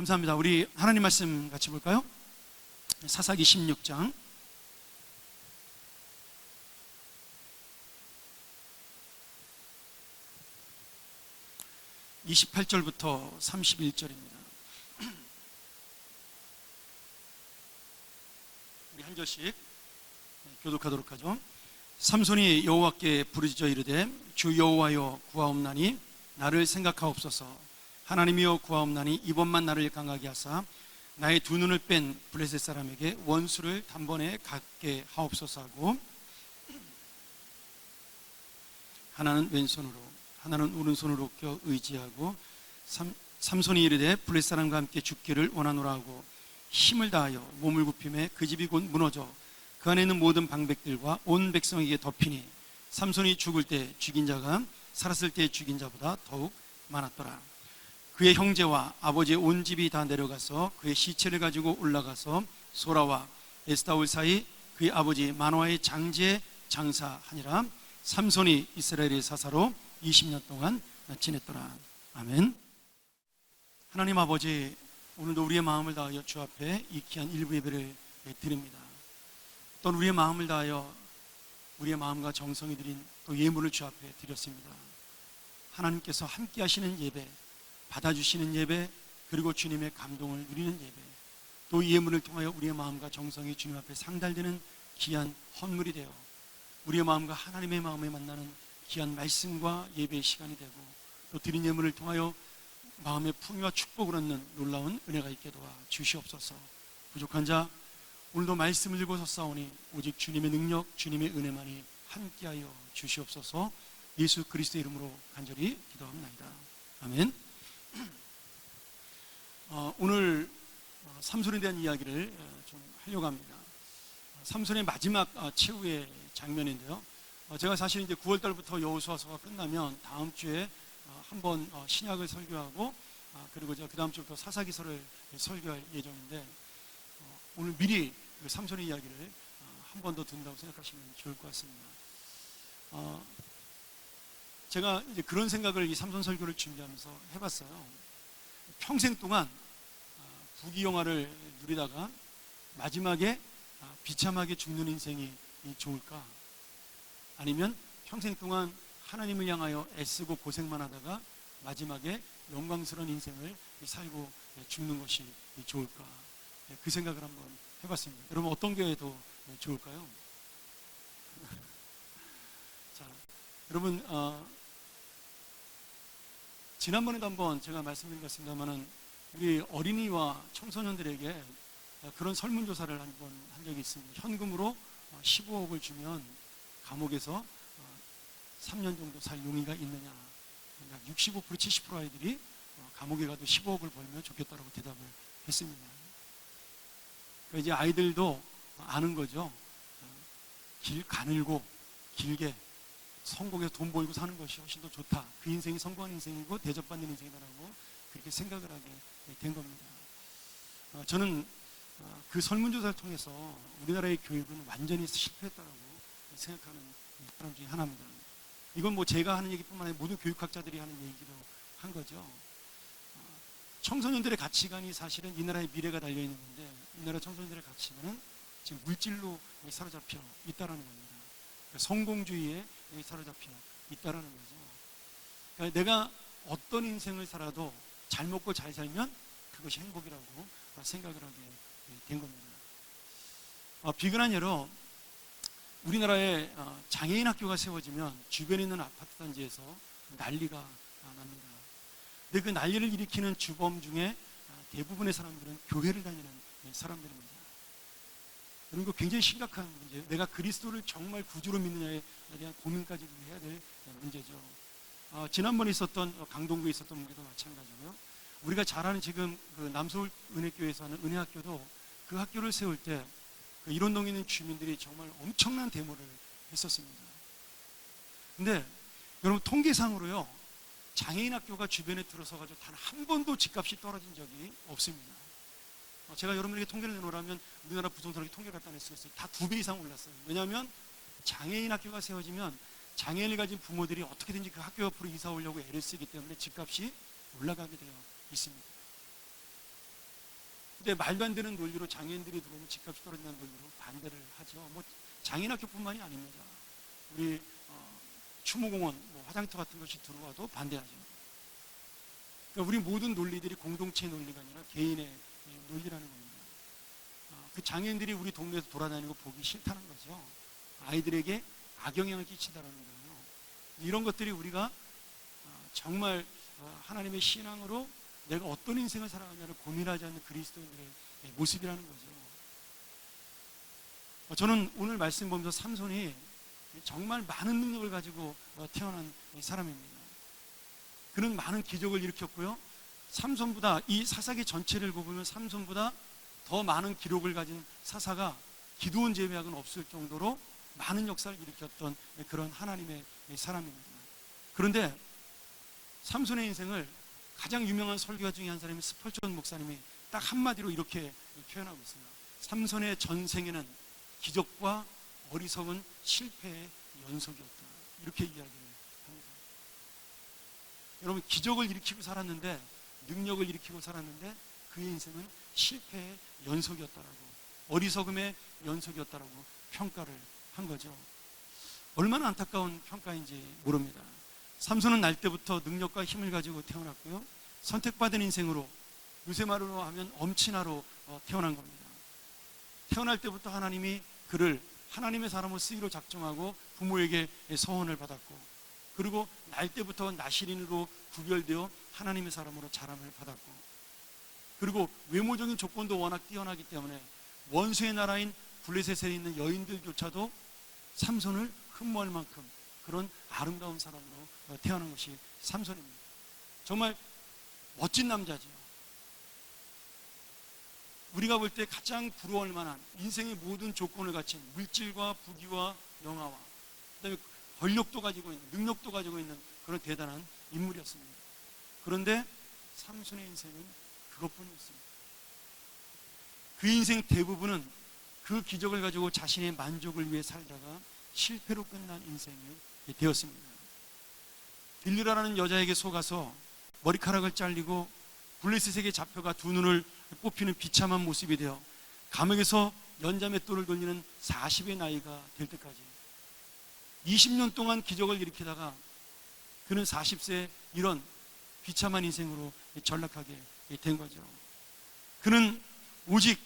감사합니다. 우리 하나님 말씀 같이 볼까요? 사사기 16장 28절부터 31절입니다. 우리 한 절씩 교독하도록 하죠. 삼손이 여호와께 부르짖어 이르되 주 여호와여 구하옵나니 나를 생각하옵소서. 하나님이여 구하옵나니 이번만 나를 강하게 하사 나의 두 눈을 뺀 블레셋 사람에게 원수를 단번에 갖게 하옵소서 하고, 하나는 왼손으로 하나는 오른손으로 껴 의지하고, 삼손이 이르되 블레셋 사람과 함께 죽기를 원하노라 하고 힘을 다하여 몸을 굽히매 그 집이 곧 무너져 그 안에 있는 모든 방백들과 온 백성에게 덮이니 삼손이 죽을 때 죽인 자가 살았을 때 죽인 자보다 더욱 많았더라. 그의 형제와 아버지의 온 집이 다 내려가서 그의 시체를 가지고 올라가서 소라와 에스타올 사이 그의 아버지 마노아의 장지에 장사하니라. 삼손이 이스라엘의 사사로 20년 동안 지냈더라. 아멘. 하나님 아버지, 오늘도 우리의 마음을 다하여 주 앞에 이 귀한 일부 예배를 드립니다. 또 우리의 마음을 다하여 우리의 마음과 정성이 드린 또 예물을 주 앞에 드렸습니다. 하나님께서 함께 하시는 예배, 받아주시는 예배, 그리고 주님의 감동을 누리는 예배, 또 이 예물을 통하여 우리의 마음과 정성이 주님 앞에 상달되는 귀한 헌물이 되어 우리의 마음과 하나님의 마음에 만나는 귀한 말씀과 예배의 시간이 되고, 또 드린 예물을 통하여 마음의 풍요와 축복을 얻는 놀라운 은혜가 있게 도와 주시옵소서. 부족한 자 오늘도 말씀을 들고 섰사오니 오직 주님의 능력, 주님의 은혜만이 함께하여 주시옵소서. 예수 그리스도의 이름으로 간절히 기도합니다. 아멘. 오늘 삼손에 대한 이야기를 좀 하려고 합니다. 삼손의 마지막 최후의 장면인데요. 제가 사실 이제 9월 달부터 여호수아서가 끝나면 다음 주에 한번 신약을 설교하고, 그리고 제가 그 다음 주부터 사사기서를 설교할 예정인데, 오늘 미리 그 삼손의 이야기를 한 번 더 듣는다고 생각하시면 좋을 것 같습니다. 제가 이제 그런 생각을 이 삼손 설교를 준비하면서 해봤어요. 평생 동안 부귀영화를 누리다가 마지막에 비참하게 죽는 인생이 좋을까? 아니면 평생 동안 하나님을 향하여 애쓰고 고생만 하다가 마지막에 영광스러운 인생을 살고 죽는 것이 좋을까? 그 생각을 한번 해봤습니다. 여러분 어떤 게 더 좋을까요? 자, 여러분 지난번에도 한번 제가 말씀드린 것 같습니다만은 우리 어린이와 청소년들에게 그런 설문조사를 한번 한 적이 있습니다. 현금으로 15억을 주면 감옥에서 3년 정도 살 용의가 있느냐. 약 65%, 70% 아이들이 감옥에 가도 15억을 벌면 좋겠다라고 대답을 했습니다. 그러니까 이제 아이들도 아는 거죠. 길 가늘고 길게 성공해서 돈 벌고 사는 것이 훨씬 더 좋다. 그 인생이 성공하는 인생이고 대접받는 인생이다라고 그렇게 생각을 하게 된 겁니다. 저는 그 설문조사를 통해서 우리나라의 교육은 완전히 실패했다라고 생각하는 사람 중에 하나입니다. 이건 뭐 제가 하는 얘기뿐만 아니라 모든 교육학자들이 하는 얘기로 한 거죠. 청소년들의 가치관이 사실은 이 나라의 미래가 달려있는 건데, 이 나라 청소년들의 가치관은 지금 물질로 사로잡혀 있다라는 겁니다. 성공주의에 사로잡혀 있다라는 거죠. 그러니까 내가 어떤 인생을 살아도 잘 먹고 잘 살면 그것이 행복이라고 생각을 하게 된 겁니다. 비근한 예로 우리나라에 장애인 학교가 세워지면 주변에 있는 아파트 단지에서 난리가 납니다. 근데 그 난리를 일으키는 주범 중에 대부분의 사람들은 교회를 다니는 사람들입니다. 그리고 굉장히 심각한 문제예요. 내가 그리스도를 정말 구주로 믿느냐에 대한 고민까지 해야 될 문제죠. 지난번에 있었던 강동구에 있었던 문제도 마찬가지고요. 우리가 잘 아는 지금 그 남서울 은혜교회에서 하는 은혜학교도 그 학교를 세울 때 그 일원동에 있는 주민들이 정말 엄청난 데모를 했었습니다. 근데 여러분 통계상으로요, 장애인 학교가 주변에 들어서가지고 단 한 번도 집값이 떨어진 적이 없습니다. 제가 여러분에게 통계를 내놓으라면 우리나라 부동산의 통계를 갖다 낼 수 있어요. 다 2배 이상 올랐어요. 왜냐하면 장애인 학교가 세워지면 장애인을 가진 부모들이 어떻게든지 그 학교 옆으로 이사 오려고 애를 쓰기 때문에 집값이 올라가게 되어 있습니다. 근데 말도 안 되는 논리로 장애인들이 들어오면 집값이 떨어진다는 논리로 반대를 하죠. 뭐 장애인학교뿐만이 아닙니다. 우리 추모공원, 화장터 같은 것이 들어와도 반대하죠. 그러니까 우리 모든 논리들이 공동체의 논리가 아니라 개인의 논리라는 겁니다. 그 장애인들이 우리 동네에서 돌아다니고 보기 싫다는 거죠. 아이들에게 악영향을 끼친다는 거예요. 이런 것들이 우리가 정말 하나님의 신앙으로 내가 어떤 인생을 살아가냐를 고민하지 않는 그리스도인들의 모습이라는 거죠. 저는 오늘 말씀 보면서 삼손이 정말 많은 능력을 가지고 태어난 사람입니다. 그는 많은 기적을 일으켰고요. 삼손보다, 이 사사기 전체를 보면 삼손보다 더 많은 기록을 가진 사사가 기드온 제외하고는 없을 정도로 많은 역사를 일으켰던 그런 하나님의 사람입니다. 그런데 삼손의 인생을 가장 유명한 설교가 중에 한 사람이 스펄전 목사님이 딱 한마디로 이렇게 표현하고 있습니다. 삼손의 전생에는 기적과 어리석은 실패의 연속이었다. 이렇게 이야기를 합니다. 여러분, 기적을 일으키고 살았는데, 능력을 일으키고 살았는데 그의 인생은 실패의 연속이었다라고, 어리석음의 연속이었다라고 평가를 한 거죠. 얼마나 안타까운 평가인지 모릅니다. 삼손은 날 때부터 능력과 힘을 가지고 태어났고요. 선택받은 인생으로, 요새 말로 하면 엄친아로 태어난 겁니다. 태어날 때부터 하나님이 그를 하나님의 사람으로 쓰기로 작정하고 부모에게 서원을 받았고, 그리고 날 때부터 나시린으로 구별되어 하나님의 사람으로 자람을 받았고, 그리고 외모적인 조건도 워낙 뛰어나기 때문에 원수의 나라인 블레셋에 있는 여인들조차도 삼손을 흠모할 만큼 그런 아름다운 사람으로 태어난 것이 삼손입니다. 정말 멋진 남자죠. 우리가 볼 때 가장 부러워할 만한 인생의 모든 조건을 갖춘 물질과 부귀와 영화와 그다음에 권력도 가지고 있는, 능력도 가지고 있는 그런 대단한 인물이었습니다. 그런데 삼손의 인생은 그것뿐이었습니다. 그 인생 대부분은 그 기적을 가지고 자신의 만족을 위해 살다가 실패로 끝난 인생이 되었습니다. 빌리라라는 여자에게 속아서 머리카락을 잘리고 블레셋에게 잡혀가 두 눈을 뽑히는 비참한 모습이 되어 감옥에서 연자맷돌을 돌리는 40의 나이가 될 때까지 20년 동안 기적을 일으키다가 그는 40세에 이런 비참한 인생으로 전락하게 된 거죠. 그는 오직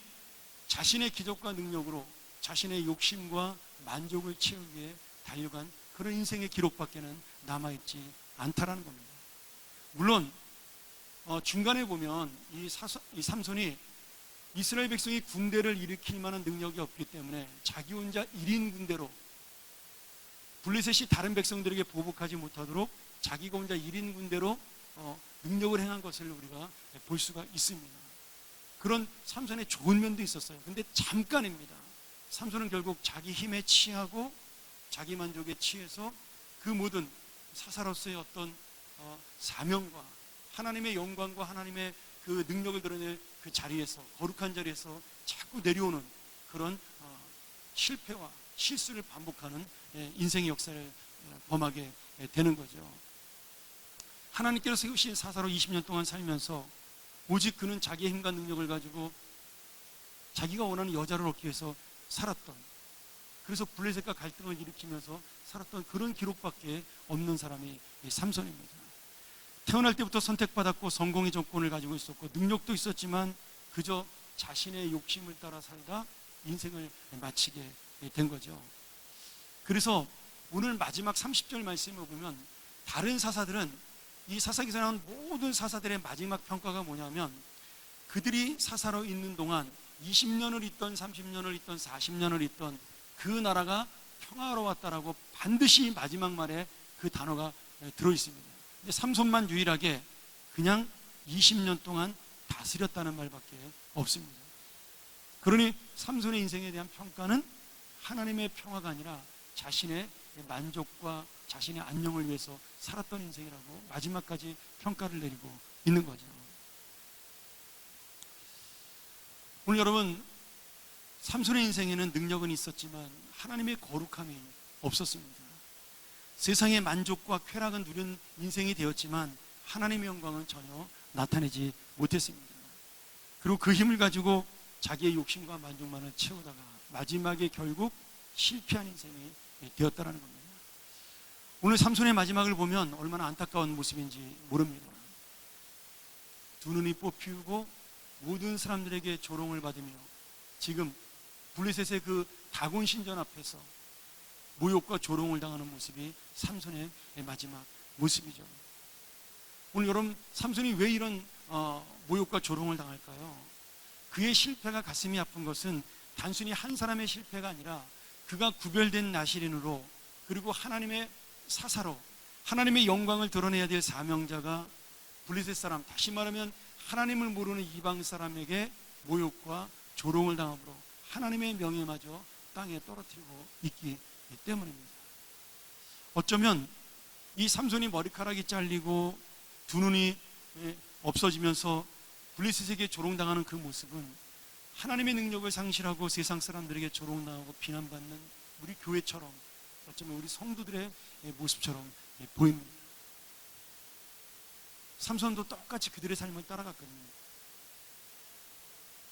자신의 기적과 능력으로 자신의 욕심과 만족을 채우기 위해 달려간 그런 인생의 기록밖에는 남아있지 않다라는 겁니다. 물론 중간에 보면 이 삼손이 이스라엘 백성이 군대를 일으킬 만한 능력이 없기 때문에 자기 혼자 1인 군대로, 블레셋이 다른 백성들에게 보복하지 못하도록 자기가 혼자 1인 군대로 능력을 행한 것을 우리가 볼 수가 있습니다. 그런 삼손의 좋은 면도 있었어요. 근데 잠깐입니다. 삼손은 결국 자기 힘에 취하고 자기 만족에 취해서 그 모든 사사로서의 어떤 사명과 하나님의 영광과 하나님의 그 능력을 드러낼 그 자리에서, 거룩한 자리에서 자꾸 내려오는 그런 실패와 실수를 반복하는 인생의 역사를 범하게 되는 거죠. 하나님께서 세우신 사사로 20년 동안 살면서 오직 그는 자기의 힘과 능력을 가지고 자기가 원하는 여자를 얻기 위해서 살았던, 그래서 블레셋과 갈등을 일으키면서 살았던 그런 기록밖에 없는 사람이 삼손입니다. 태어날 때부터 선택받았고 성공의 조건을 가지고 있었고 능력도 있었지만 그저 자신의 욕심을 따라 살다 인생을 마치게 된 거죠. 그래서 오늘 마지막 30절 말씀을 보면 다른 사사들은, 이 사사기사에 나온 모든 사사들의 마지막 평가가 뭐냐면 그들이 사사로 있는 동안 20년을 있던 30년을 있던 40년을 있던 그 나라가 평화로웠다라고 반드시 마지막 말에 그 단어가 들어있습니다. 근데 삼손만 유일하게 그냥 20년 동안 다스렸다는 말밖에 없습니다. 그러니 삼손의 인생에 대한 평가는 하나님의 평화가 아니라 자신의 만족과 자신의 안녕을 위해서 살았던 인생이라고 마지막까지 평가를 내리고 있는 거죠. 오늘 여러분, 삼손의 인생에는 능력은 있었지만 하나님의 거룩함이 없었습니다. 세상의 만족과 쾌락은 누린 인생이 되었지만 하나님의 영광은 전혀 나타내지 못했습니다. 그리고 그 힘을 가지고 자기의 욕심과 만족만을 채우다가 마지막에 결국 실패한 인생이 되었다라는 겁니다. 오늘 삼손의 마지막을 보면 얼마나 안타까운 모습인지 모릅니다. 두 눈이 뽑히고 모든 사람들에게 조롱을 받으며 지금 블레셋의 그 다곤 신전 앞에서 모욕과 조롱을 당하는 모습이 삼손의 마지막 모습이죠. 오늘 여러분, 삼손이 왜 이런 모욕과 조롱을 당할까요? 그의 실패가 가슴이 아픈 것은 단순히 한 사람의 실패가 아니라 그가 구별된 나시린으로, 그리고 하나님의 사사로 하나님의 영광을 드러내야 될 사명자가 블레셋 사람, 다시 말하면 하나님을 모르는 이방 사람에게 모욕과 조롱을 당함으로 하나님의 명예마저 땅에 떨어뜨리고 있기 때문입니다. 어쩌면 이 삼손이 머리카락이 잘리고 두 눈이 없어지면서 블레셋에게 조롱당하는 그 모습은 하나님의 능력을 상실하고 세상 사람들에게 조롱당하고 비난받는 우리 교회처럼, 어쩌면 우리 성도들의 모습처럼 보입니다. 삼손도 똑같이 그들의 삶을 따라갔거든요.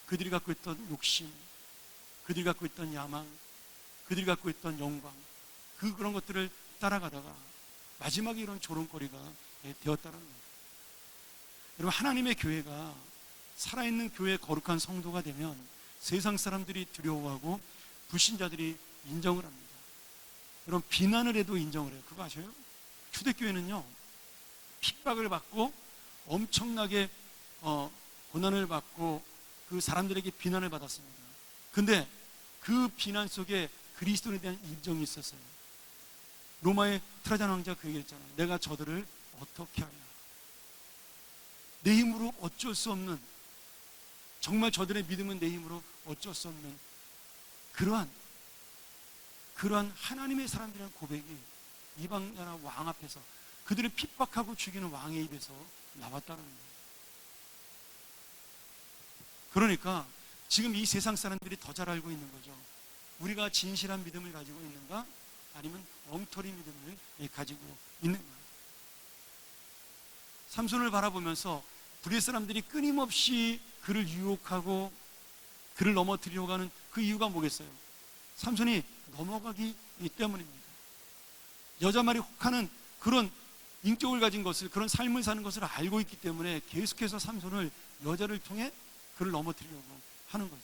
그들이 갖고 있던 욕심, 그들이 갖고 있던 야망, 그들이 갖고 있던 영광, 그런 것들을 따라가다가 마지막에 이런 조롱거리가 되었다는 겁니다. 여러분, 하나님의 교회가 살아있는 교회의 거룩한 성도가 되면 세상 사람들이 두려워하고 불신자들이 인정을 합니다. 여러분, 비난을 해도 인정을 해요. 그거 아셔요? 초대교회는요, 핍박을 받고 엄청나게 고난을 받고 그 사람들에게 비난을 받았습니다. 근데 그 비난 속에 그리스도에 대한 인정이 있었어요. 로마의 트라잔 왕자가 그 얘기했잖아요. 내가 저들을 어떻게 하냐. 내 힘으로 어쩔 수 없는, 정말 저들의 믿음은 내 힘으로 어쩔 수 없는 그러한 하나님의 사람들이라는 고백이 이방 나라 왕 앞에서, 그들을 핍박하고 죽이는 왕의 입에서 나왔다는 거예요. 그러니까 지금 이 세상 사람들이 더 잘 알고 있는 거죠. 우리가 진실한 믿음을 가지고 있는가, 아니면 엉터리 믿음을 가지고 있는가. 삼손을 바라보면서 블레셋 사람들이 끊임없이 그를 유혹하고 그를 넘어뜨리려고 하는 그 이유가 뭐겠어요? 삼손이 넘어가기 때문입니다. 여자 말이 혹하는 그런 인격을 가진 것을, 그런 삶을 사는 것을 알고 있기 때문에 계속해서 삼손을 여자를 통해 그를 넘어뜨리려고 하는 거죠.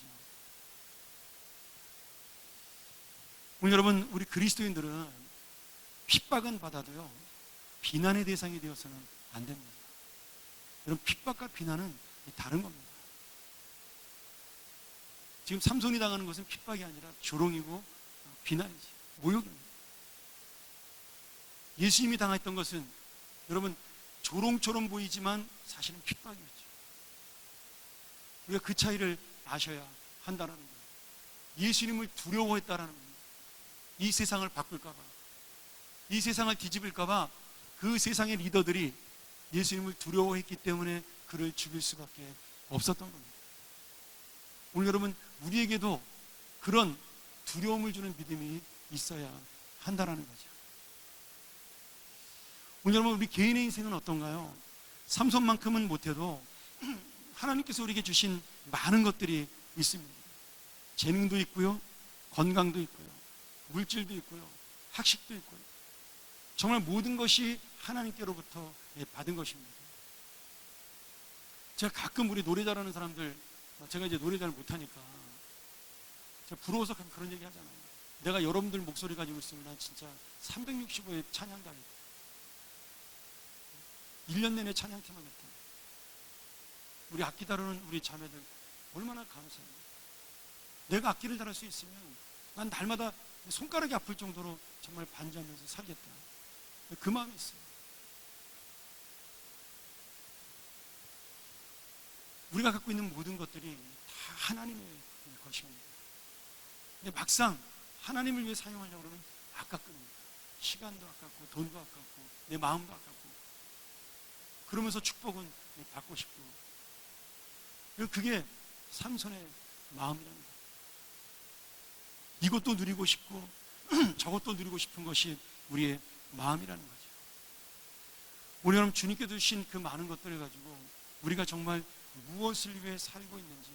오늘 여러분, 우리 그리스도인들은 핍박은 받아도요, 비난의 대상이 되어서는 안 됩니다. 여러분, 핍박과 비난은 다른 겁니다. 지금 삼손이 당하는 것은 핍박이 아니라 조롱이고 비난이지, 모욕입니다. 예수님이 당했던 것은 여러분, 조롱처럼 보이지만 사실은 핍박이었죠. 우리가 그 차이를 아셔야 한다는 거예요. 예수님을 두려워했다라는 겁니다. 이 세상을 바꿀까봐, 이 세상을 뒤집을까봐 그 세상의 리더들이 예수님을 두려워했기 때문에 그를 죽일 수밖에 없었던 겁니다. 오늘 여러분, 우리에게도 그런 두려움을 주는 믿음이 있어야 한다는 거죠. 오늘 여러분, 우리 개인의 인생은 어떤가요? 삼손만큼은 못해도 하나님께서 우리에게 주신 많은 것들이 있습니다. 재능도 있고요, 건강도 있고요, 물질도 있고요, 학식도 있고요. 정말 모든 것이 하나님께로부터 받은 것입니다. 제가 가끔 우리 노래 잘하는 사람들, 제가 이제 노래 잘 못하니까 제가 부러워서 그런 얘기 하잖아요. 내가 여러분들 목소리 가지고 있으면 난 진짜 365일 찬양도 하겠다. 1년 내내 찬양팀 하겠다. 우리 악기 다루는 우리 자매들 얼마나 감사해요. 내가 악기를 다룰 수 있으면 난 날마다 손가락이 아플 정도로 정말 반주하면서 살겠다. 그 마음이 있어요. 우리가 갖고 있는 모든 것들이 다 하나님의 것입니다. 근데 막상 하나님을 위해 사용하려고 그러면 아깝거든요. 시간도 아깝고 돈도 아깝고 내 마음도 아깝고, 그러면서 축복은 받고 싶고, 그게 삼손의 마음이라는 거예요. 이것도 누리고 싶고 저것도 누리고 싶은 것이 우리의 마음이라는 거죠. 우리 여러분, 주님께 주신 그 많은 것들을 가지고 우리가 정말 무엇을 위해 살고 있는지,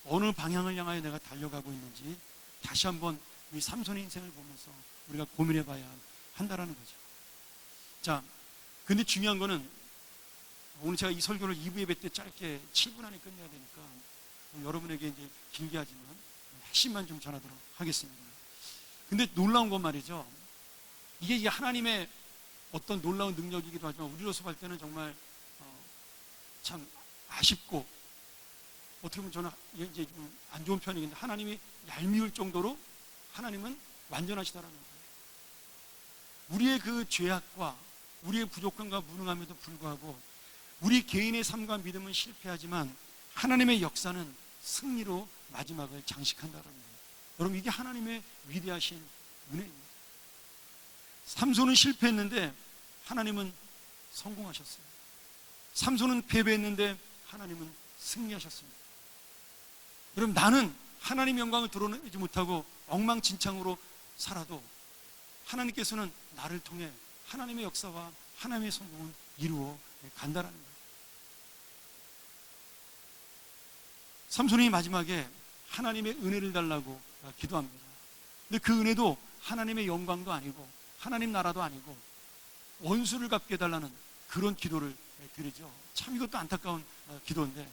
어느 방향을 향하여 내가 달려가고 있는지 다시 한번 이 삼손의 인생을 보면서 우리가 고민해 봐야 한다라는 거죠. 자, 근데 중요한 거는 오늘 제가 이 설교를 2부 예배 때 짧게 7분 안에 끝내야 되니까 여러분에게 이제 길게 하지만 핵심만 좀 전하도록 하겠습니다. 근데 놀라운 건 말이죠. 이게 하나님의 어떤 놀라운 능력이기도 하지만 우리로서 볼 때는 정말 참 아쉽고 어떻게 보면 저는 이제 좀 안 좋은 편이긴데 하나님이 얄미울 정도로 하나님은 완전하시다라는 거예요. 우리의 그 죄악과 우리의 부족함과 무능함에도 불구하고 우리 개인의 삶과 믿음은 실패하지만 하나님의 역사는 승리로 마지막을 장식한다는 거예요. 여러분, 이게 하나님의 위대하신 은혜입니다. 삼손은 실패했는데 하나님은 성공하셨어요. 삼손은 패배했는데 하나님은 승리하셨습니다. 여러분, 나는 하나님의 영광을 드러내지 못하고 엉망진창으로 살아도 하나님께서는 나를 통해 하나님의 역사와 하나님의 성공을 이루어 간다라는 거예요. 삼손이 마지막에 하나님의 은혜를 달라고 기도합니다. 근데 그 은혜도 하나님의 영광도 아니고 하나님 나라도 아니고 원수를 갚게 해달라는 그런 기도를 드리죠. 참 이것도 안타까운 기도인데,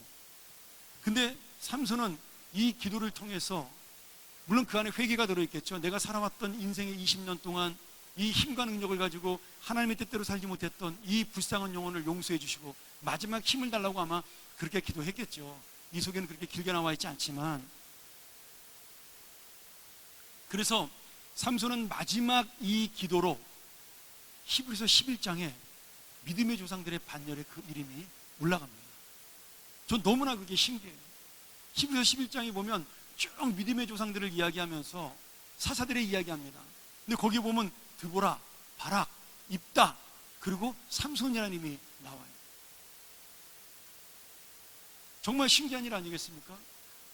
근데 삼손은 이 기도를 통해서 물론 그 안에 회개가 들어있겠죠. 내가 살아왔던 인생의 20년 동안 이 힘과 능력을 가지고 하나님의 뜻대로 살지 못했던 이 불쌍한 영혼을 용서해 주시고 마지막 힘을 달라고 아마 그렇게 기도했겠죠. 이 속에는 그렇게 길게 나와 있지 않지만, 그래서 삼손은 마지막 이 기도로 히브리서 11장에 믿음의 조상들의 반열에 그 이름이 올라갑니다. 전 너무나 그게 신기해요. 히브리서 11장에 보면 쭉 믿음의 조상들을 이야기하면서 사사들의 이야기합니다. 근데 거기 보면 드보라, 바락, 입다, 그리고 삼손이라는 이름이 나와요. 정말 신기한 일 아니겠습니까?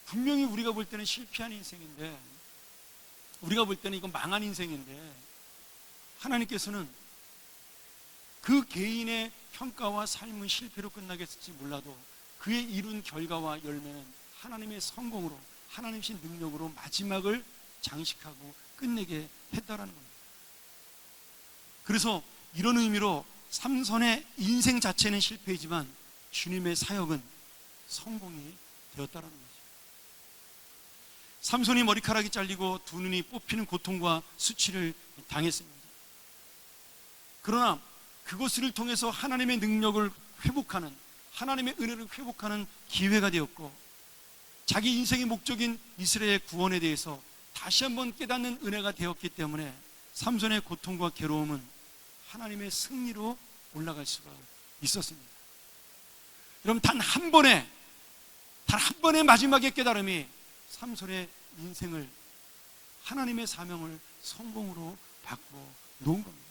분명히 우리가 볼 때는 실패한 인생인데, 우리가 볼 때는 이건 망한 인생인데, 하나님께서는 그 개인의 평가와 삶은 실패로 끝나겠을지 몰라도 그의 이룬 결과와 열매는 하나님의 성공으로, 하나님의 능력으로 마지막을 장식하고 끝내게 했다라는 겁니다. 그래서 이런 의미로 삼손의 인생 자체는 실패이지만 주님의 사역은 성공이 되었다라는 거죠. 삼손이 머리카락이 잘리고 두 눈이 뽑히는 고통과 수치를 당했습니다. 그러나 그것을 통해서 하나님의 능력을 회복하는, 하나님의 은혜를 회복하는 기회가 되었고, 자기 인생의 목적인 이스라엘의 구원에 대해서 다시 한번 깨닫는 은혜가 되었기 때문에 삼손의 고통과 괴로움은 하나님의 승리로 올라갈 수가 있었습니다. 여러분, 단 한 번의 마지막의 깨달음이 삼손의 인생을, 하나님의 사명을 성공으로 바꿔 놓은 겁니다.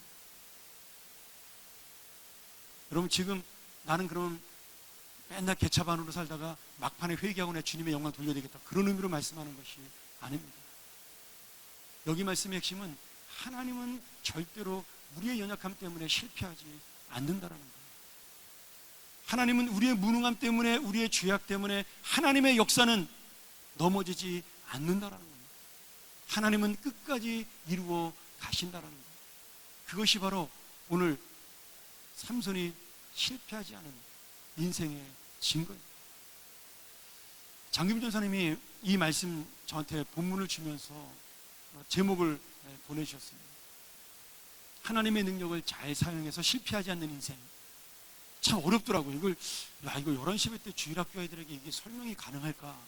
여러분, 지금 나는 그럼 맨날 개차반으로 살다가 막판에 회개하고 내 주님의 영광 돌려야 되겠다, 그런 의미로 말씀하는 것이 아닙니다. 여기 말씀의 핵심은 하나님은 절대로 우리의 연약함 때문에 실패하지 않는다라는 거예요. 하나님은 우리의 무능함 때문에, 우리의 죄악 때문에 하나님의 역사는 넘어지지 않는다라는 거예요. 하나님은 끝까지 이루어 가신다라는 거예요. 그것이 바로 오늘 삼손이 실패하지 않은 인생의 증거입니다. 장김 전사님이 이 말씀 저한테 본문을 주면서 제목을 보내주셨습니다. 하나님의 능력을 잘 사용해서 실패하지 않는 인생. 참 어렵더라고요. 이거 11시 때 주일학교 아이들에게 이게 설명이 가능할까?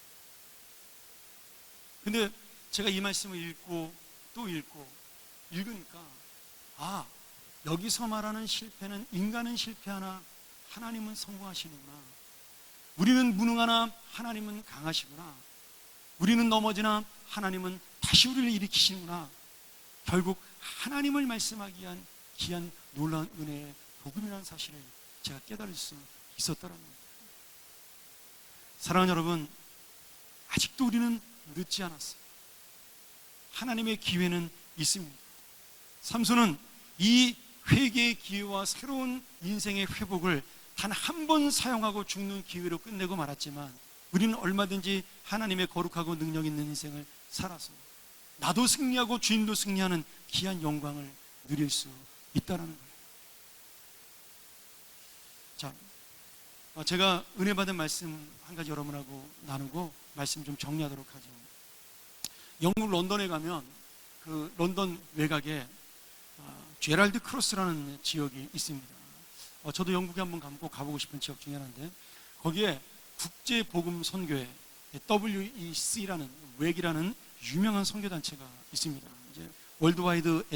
근데 제가 이 말씀을 읽고 또 읽으니까, 여기서 말하는 실패는 인간은 실패하나 하나님은 성공하시는구나. 우리는 무능하나 하나님은 강하시구나. 우리는 넘어지나 하나님은 다시 우리를 일으키시는구나. 결국 하나님을 말씀하기 위한 귀한 놀라운 은혜의 복음이라는 사실을 제가 깨달을 수 있었다는 겁니다. 사랑하는 여러분, 아직도 우리는 늦지 않았어요. 하나님의 기회는 있습니다. 삼손은 이 회개의 기회와 새로운 인생의 회복을 단 한 번 사용하고 죽는 기회로 끝내고 말았지만 우리는 얼마든지 하나님의 거룩하고 능력 있는 인생을 살아서 나도 승리하고 주님도 승리하는 귀한 영광을 누릴 수 있다는 거예요. 자, 제가 은혜 받은 말씀 한 가지 여러분하고 나누고 말씀 좀 정리하도록 하죠. 영국 런던에 가면 그 런던 외곽에 제랄드 크로스라는 지역이 있습니다. 저도 영국에 한번 가보고 싶은 지역 중에 하나인데 거기에 국제복음 선교회 WEC라는 웩이라는 유명한 선교단체가 있습니다. 이제 월드와이드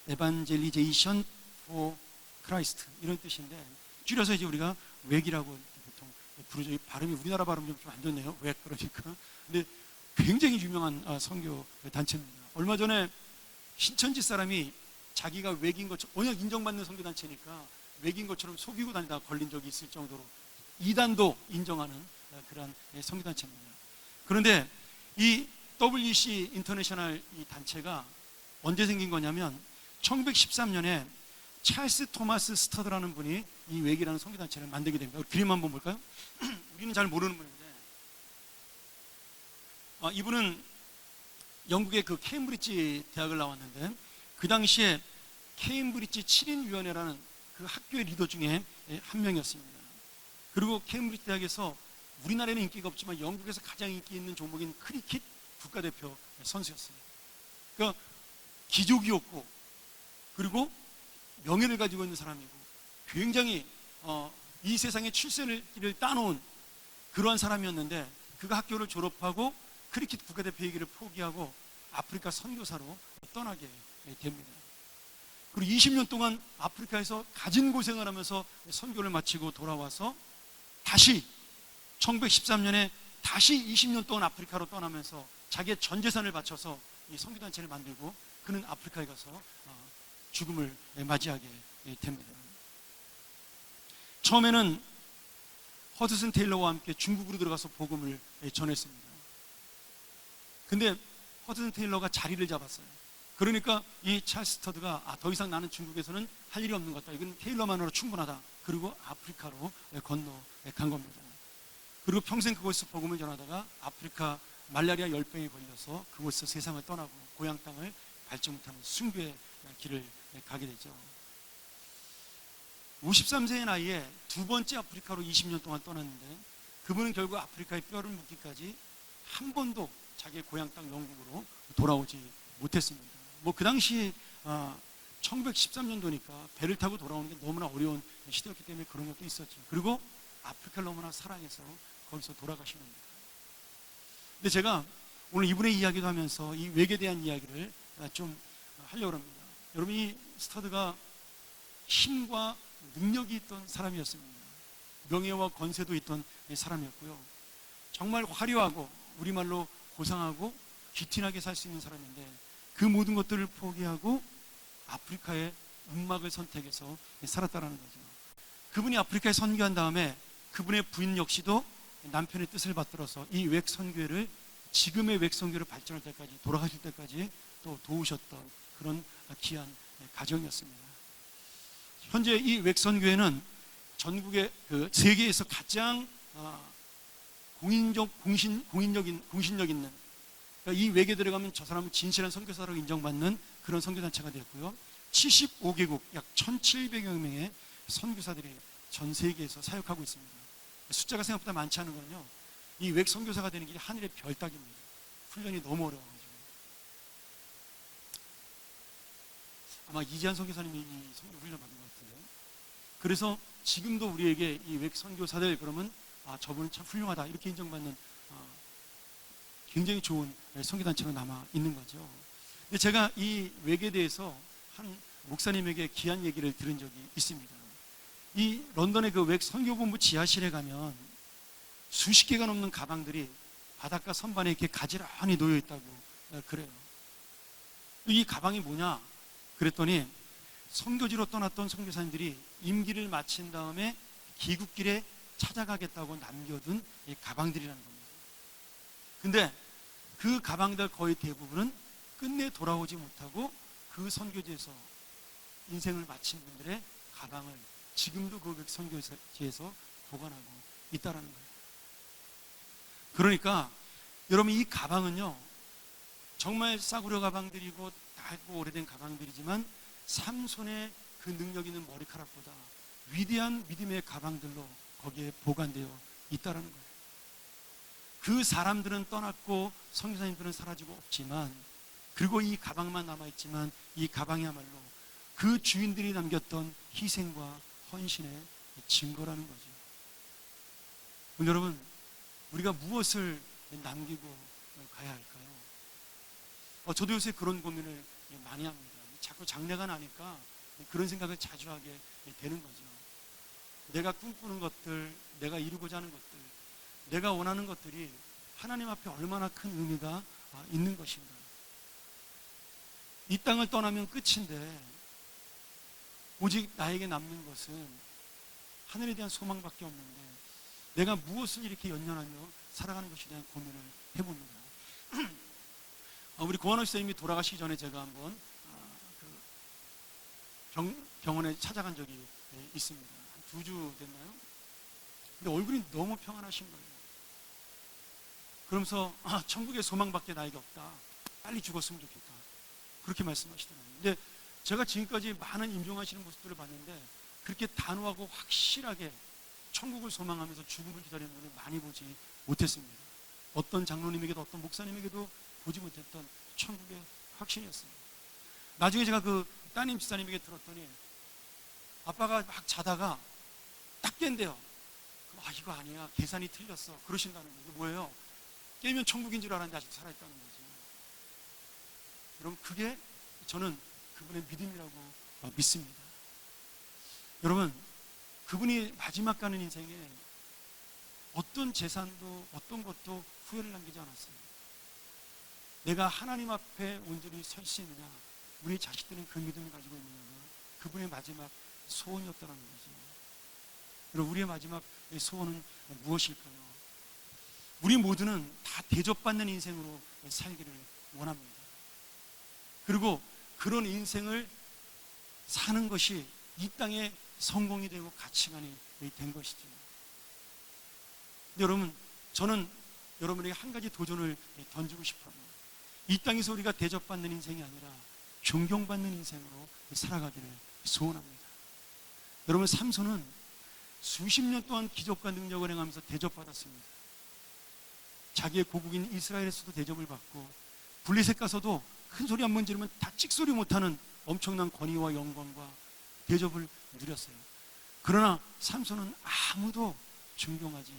에반젤리제이션 포 크라이스트 이런 뜻인데 줄여서 이제 우리가 웩이라고 보통 부르죠. 발음이 우리나라 발음 좀 안 좋네요. 웩 그러니까. 근데 굉장히 유명한 선교 단체입니다. 얼마 전에 신천지 사람이 자기가 웩인 것처럼 워낙 인정받는 선교 단체니까 웩인 것처럼 속이고 다니다가 걸린 적이 있을 정도로 이단도 인정하는 그런 선교 단체입니다. 그런데 이 WEC 인터내셔널 이 단체가 언제 생긴 거냐면 1913년에 찰스 토마스 스터드라는 분이 이 웩이라는 선교 단체를 만들게 됩니다. 그림 한번 볼까요? 우리는 잘 모르는 분인데 이분은 영국의 그 케임브리지 대학을 나왔는데 그 당시에 케임브리지 7인위원회라는 그 학교의 리더 중에 한 명이었습니다. 그리고 케임브리지 대학에서 우리나라에는 인기가 없지만 영국에서 가장 인기 있는 종목인 크리켓 국가대표 선수였어요. 그러니까 기족이었고 그리고 명예를 가지고 있는 사람이고 굉장히 이 세상에 출세를 따놓은 그러한 사람이었는데 그가 학교를 졸업하고 크리켓 국가대표 얘기를 포기하고 아프리카 선교사로 떠나게 됩니다. 그리고 20년 동안 아프리카에서 가진 고생을 하면서 선교를 마치고 돌아와서 다시 1913년에 다시 20년 동안 아프리카로 떠나면서 자기의 전 재산을 바쳐서 이 선교단체를 만들고 그는 아프리카에 가서 죽음을 맞이하게 됩니다. 처음에는 허드슨 테일러와 함께 중국으로 들어가서 복음을 전했습니다. 근데 허드슨 테일러가 자리를 잡았어요. 그러니까 이 찰스 스터드가 더 이상 나는 중국에서는 할 일이 없는 것 같다. 이건 테일러만으로 충분하다. 그리고 아프리카로 건너간 겁니다. 그리고 평생 그곳에서 복음을 전하다가 아프리카 말라리아 열병에 걸려서 그곳에서 세상을 떠나고 고향 땅을 밟지 못하는 순교의 길을 가게 되죠. 53세의 나이에 두 번째 아프리카로 20년 동안 떠났는데 그분은 결국 아프리카에 뼈를 묻기까지 한 번도 자기의 고향 땅 영국으로 돌아오지 못했습니다. 뭐 그 당시 1913년도니까 배를 타고 돌아오는 게 너무나 어려운 시대였기 때문에 그런 것도 있었죠. 그리고 아프리카를 너무나 사랑해서 거기서 돌아가신 겁니다. 근데 제가 오늘 이분의 이야기도 하면서 이 웩에 대한 이야기를 좀 하려고 합니다. 여러분 이 스터드가 힘과 능력이 있던 사람이었습니다. 명예와 권세도 있던 사람이었고요. 정말 화려하고 우리말로 고상하고 귀티나게 살 수 있는 사람인데 그 모든 것들을 포기하고 아프리카의 움막을 선택해서 살았다는 거죠. 그분이 아프리카에 선교한 다음에 그분의 부인 역시도 남편의 뜻을 받들어서 이 웩 선교회를 지금의 웩 선교를 발전할 때까지 돌아가실 때까지 또 도우셨던 그런 귀한 가정이었습니다. 현재 이 웩 선교회는 전국의 그 세계에서 가장 공신력 있는 그러니까 이 웩에 들어가면 저 사람은 진실한 선교사로 인정받는 그런 선교단체가 되었고요. 75개국 약 1,700여 명의 선교사들이 전 세계에서 사역하고 있습니다. 숫자가 생각보다 많지 않은 거는요. 이 웩 선교사가 되는 게 하늘의 별 따기입니다. 훈련이 너무 어려워가지고. 아마 이지한 선교사님이 이 선교 훈련 받은 것 같은데요. 그래서 지금도 우리에게 이 웩 선교사들 그러면 저분은 참 훌륭하다 이렇게 인정받는 굉장히 좋은 선교단체로 남아 있는 거죠. 근데 제가 이 웩에 대해서 한 목사님에게 귀한 얘기를 들은 적이 있습니다. 이 런던의 그 웩 선교본부 지하실에 가면 수십 개가 넘는 가방들이 바닷가 선반에 이렇게 가지런히 놓여 있다고 그래요. 이 가방이 뭐냐? 그랬더니 선교지로 떠났던 선교사님들이 임기를 마친 다음에 귀국길에 찾아가겠다고 남겨둔 이 가방들이라는 겁니다. 근데 그 가방들 거의 대부분은 끝내 돌아오지 못하고 그 선교지에서 인생을 마친 분들의 가방을 지금도 그 선교지에서 보관하고 있다라는 거예요. 그러니까 여러분, 이 가방은요, 정말 싸구려 가방들이고 낡고 오래된 가방들이지만 삼손의 그 능력 있는 머리카락보다 위대한 믿음의 가방들로 거기에 보관되어 있다라는 거예요. 그 사람들은 떠났고 선교사님들은 사라지고 없지만, 그리고 이 가방만 남아있지만 이 가방이야말로 그 주인들이 남겼던 희생과 헌신의 증거라는 거죠. 여러분, 우리가 무엇을 남기고 가야 할까요? 저도 요새 그런 고민을 많이 합니다. 자꾸 장래가 나니까 그런 생각을 자주 하게 되는 거죠. 내가 꿈꾸는 것들, 내가 이루고자 하는 것들, 내가 원하는 것들이 하나님 앞에 얼마나 큰 의미가 있는 것인가. 이 땅을 떠나면 끝인데 오직 나에게 남는 것은 하늘에 대한 소망밖에 없는데 내가 무엇을 이렇게 연연하며 살아가는 것에 대한 고민을 해봅니다. 우리 고한호 선생님이 돌아가시기 전에 제가 한번 병원에 찾아간 적이 있습니다. 한 2주 됐나요? 근데 얼굴이 너무 평안하신 거예요. 그러면서 천국의 소망밖에 나에게 없다. 빨리 죽었으면 좋겠다. 그렇게 말씀하시더라고요. 근데 제가 지금까지 많은 임종하시는 모습들을 봤는데 그렇게 단호하고 확실하게 천국을 소망하면서 죽음을 기다리는 분을 많이 보지 못했습니다. 어떤 장로님에게도 어떤 목사님에게도 보지 못했던 천국의 확신이었습니다. 나중에 제가 그 따님 집사님에게 들었더니 아빠가 막 자다가 딱 깬대요. 이거 아니야, 계산이 틀렸어, 그러신다는 거예요. 이게 뭐예요? 깨면 천국인 줄 알았는데 아직도 살아있다는 거죠. 여러분, 그게 저는 그분의 믿음이라고 믿습니다. 여러분, 그분이 마지막 가는 인생에 어떤 재산도 어떤 것도 후회를 남기지 않았어요. 내가 하나님 앞에 온전히 설 수 있느냐, 우리 자식들은 그 믿음을 가지고 있느냐가 그분의 마지막 소원이었다는 거죠. 여러분, 우리의 마지막 소원은 무엇일까요? 우리 모두는 다 대접받는 인생으로 살기를 원합니다. 그리고 그런 인생을 사는 것이 이 땅에 성공이 되고 가치관이 된 것이죠. 근데 여러분, 저는 여러분에게 한 가지 도전을 던지고 싶어요. 이 땅에서 우리가 대접받는 인생이 아니라 존경받는 인생으로 살아가기를 소원합니다. 여러분, 삼손은 수십 년 동안 기적과 능력을 행하면서 대접받았습니다. 자기의 고국인 이스라엘에서도 대접을 받고 블레셋 가서도 큰 소리 한 번 지르면 다 찍소리 못하는 엄청난 권위와 영광과 대접을 누렸어요. 그러나 삼손은 아무도 존경하지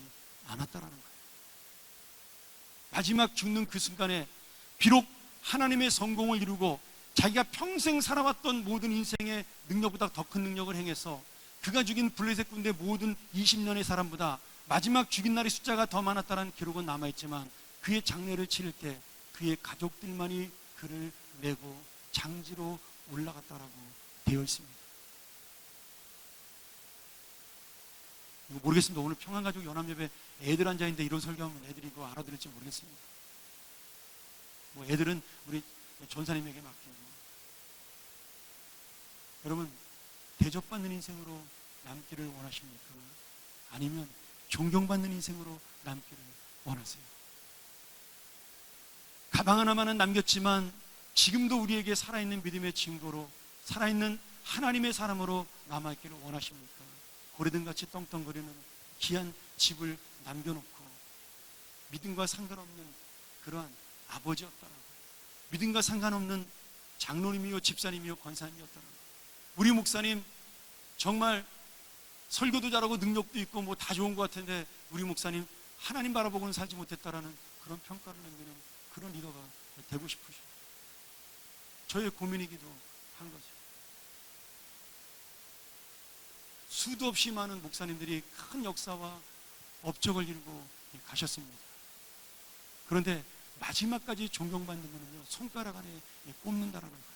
않았다라는 거예요. 마지막 죽는 그 순간에 비록 하나님의 성공을 이루고 자기가 평생 살아왔던 모든 인생의 능력보다 더 큰 능력을 행해서 그가 죽인 블레셋 군대 모든 20년의 사람보다 마지막 죽인 날의 숫자가 더 많았다는 기록은 남아있지만 그의 장례를 치를 때 그의 가족들만이 그를 메고 장지로 올라갔다라고 되어 있습니다. 모르겠습니다. 오늘 평안가족 연합예배 애들 앉아있는데 이런 설교하면 애들이 이거 알아들을지 모르겠습니다. 애들은 우리 전사님에게 맡기고. 여러분, 대접받는 인생으로 남기를 원하십니까? 아니면 존경받는 인생으로 남기를 원하세요? 가방 하나만은 남겼지만 지금도 우리에게 살아있는 믿음의 증거로 살아있는 하나님의 사람으로 남아있기를 원하십니까? 고래등같이 떵떵거리는 귀한 집을 남겨놓고 믿음과 상관없는 그러한 아버지였다라고, 믿음과 상관없는 장로님이요 집사님이요 권사님이었다라고. 우리 목사님 정말 설교도 잘하고 능력도 있고 뭐 다 좋은 것 같은데 우리 목사님 하나님 바라보고는 살지 못했다라는 그런 평가를 남기는 그런 리더가 되고 싶으시죠. 저의 고민이기도 한 거죠. 수도 없이 많은 목사님들이 큰 역사와 업적을 이루고 가셨습니다. 그런데 마지막까지 존경받는 것은요, 손가락 안에 꼽는다라는 거예요.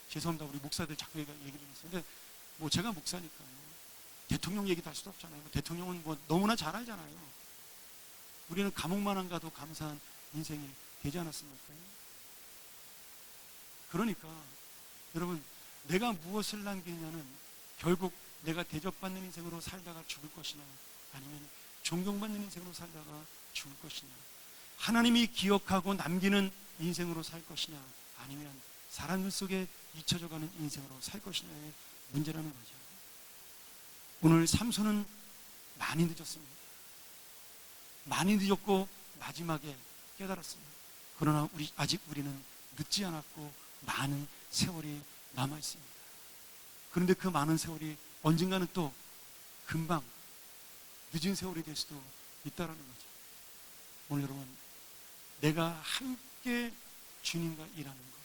죄송합니다. 우리 목사들 자꾸 얘기를 했어요. 근데 뭐 제가 목사니까요. 대통령 얘기도 할 수도 없잖아요. 대통령은 뭐 너무나 잘 알잖아요. 우리는 감옥만 안 가도 감사한 인생이 되지 않았습니까? 그러니까 여러분, 내가 무엇을 남기냐는 결국 내가 대접받는 인생으로 살다가 죽을 것이냐, 아니면 존경받는 인생으로 살다가 죽을 것이냐, 하나님이 기억하고 남기는 인생으로 살 것이냐, 아니면 사람들 속에 잊혀져가는 인생으로 살 것이냐의 문제라는 거죠. 오늘 삼손은 많이 늦었습니다. 많이 늦었고 마지막에 깨달았습니다. 그러나 아직 우리는 늦지 않았고 많은 세월이 남아 있습니다. 그런데 그 많은 세월이 언젠가는 또 금방 늦은 세월이 될 수도 있다라는 거죠. 오늘 여러분, 내가 함께 주님과 일하는 것,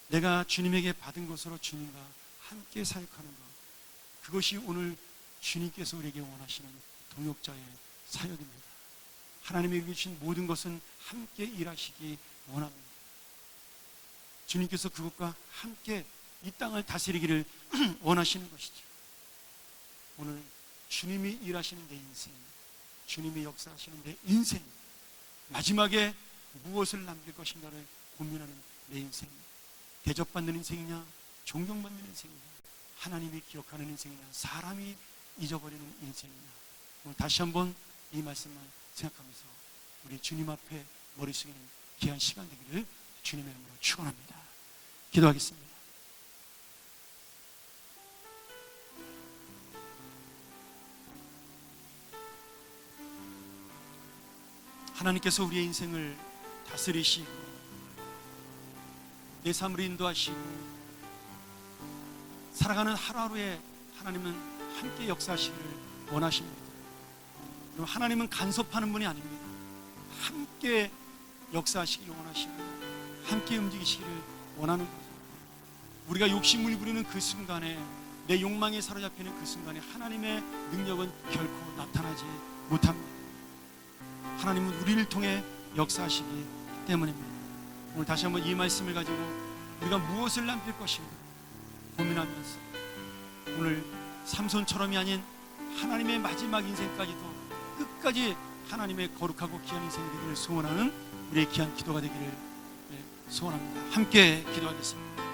내가 주님에게 받은 것으로 주님과 함께 사역하는 것, 그것이 오늘 주님께서 우리에게 원하시는 동역자의 사역입니다. 하나님에게 주신 모든 것은 함께 일하시기 원합니다. 주님께서 그것과 함께 이 땅을 다스리기를 원하시는 것이죠. 오늘 주님이 일하시는 내 인생, 주님이 역사하시는 내 인생, 마지막에 무엇을 남길 것인가를 고민하는 내 인생, 대접받는 인생이냐, 존경받는 인생이냐, 하나님이 기억하는 인생이냐, 사람이 잊어버리는 인생이냐. 오늘 다시 한번 이 말씀을 생각하면서 우리 주님 앞에 머리 숙이는 귀한 시간 되기를 주님의 이름으로 축원합니다. 기도하겠습니다. 하나님께서 우리의 인생을 다스리시고 내 삶을 인도하시고 살아가는 하루하루에 하나님은 함께 역사하시기를 원하십니다. 하나님은 간섭하는 분이 아닙니다. 함께 역사하시기 원하시고 함께 움직이시기를 원하는 거죠. 우리가 욕심을 부리는 그 순간에, 내 욕망에 사로잡히는 그 순간에 하나님의 능력은 결코 나타나지 못합니다. 하나님은 우리를 통해 역사하시기 때문입니다. 오늘 다시 한번 이 말씀을 가지고 우리가 무엇을 남길 것인가 고민하면서 오늘 삼손처럼이 아닌 하나님의 마지막 인생까지도 끝까지 하나님의 거룩하고 귀한 인생이 되기를 소원하는 우리의 귀한 기도가 되기를 소원합니다. 함께 기도하겠습니다.